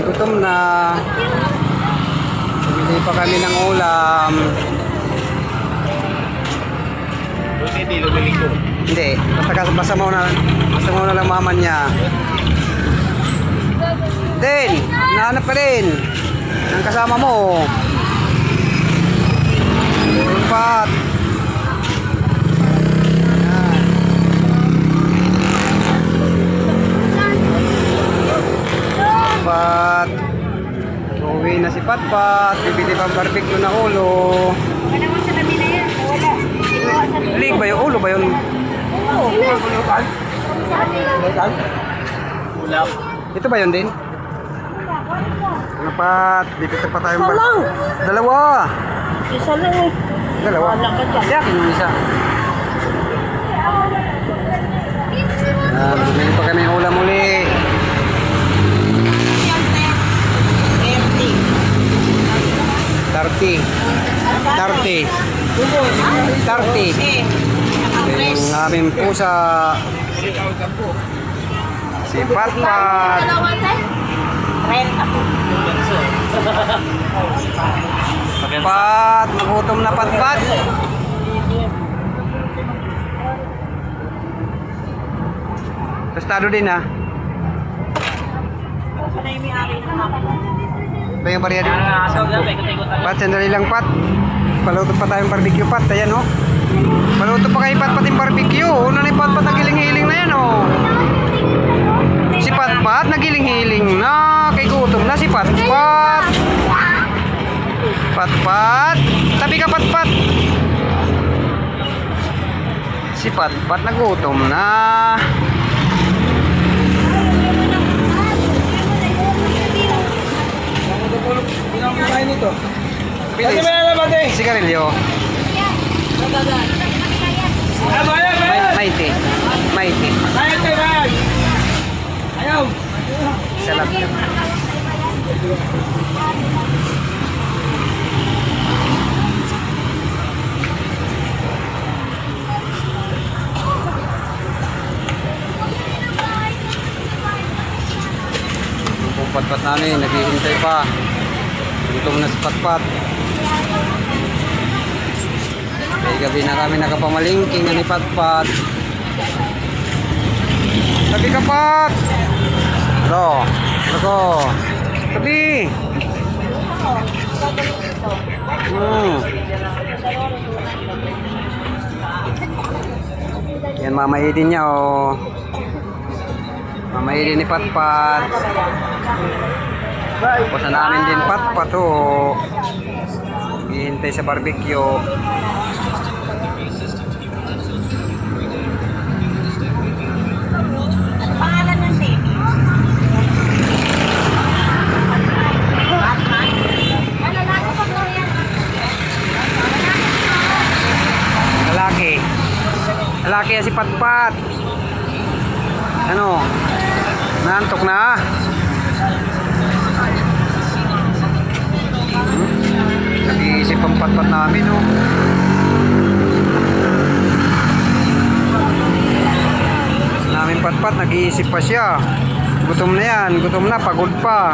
gutom na. Bumili pa kami ng ulam. Hindi, lumili ko. Hindi, basta mo na lang mama niya. Din, nahanap ka din. Ang kasama mo. Pat. Pat. Uwi na si Patpat. Bibili pang barbecue na ulo. Wala mo sa labi na yan. Wala. Lig ba yung ulo ba yun? Ulap. Ito ba yun din? Ano Pat? Dito pa tayong Dalawa. Isa lang eh. Dalawa. Wala ka dyan. Yakin yung isa. Bumili pa kami ng ulam uli. 30. 30. Yung aming pusa. Si Patpat. Pat, nagutom na Patpat. Tostado din ah. Ito yung bariya din. Pat, sandali lang Pat. Paluto pa tayong barbecue Pat. Ayan oh. Paluto pa kayo Pat pating barbecue. Una ni Pat nagiling-hiling na yan oh. Si Pat nagiling-hiling na. Kay gutom na si Pat. Pat. Tabi ka Pat. Si Pat nagutom na. Bilis. Sigarilyo. Maiti. Salam. Yung Patpat namin, naghihintay pa. Gutom na si Patpat. Kaya gabi na kami nakapamalingking na ni Patpat. Tabi ka Pat! Ito. Tabi! Yan mama Edin niya oh. Mama Edin ni Patpat. Pusa namin din Patpat oh. Hihintay sa barbecue. Pangalan ng baby? Lalaki si Patpat. Ano? Naantok na. Nag-iisip ang Patpat namin oh. Namin Patpat, nag-iisip pa siya. Gutom na yan, gutom na, pagod pa.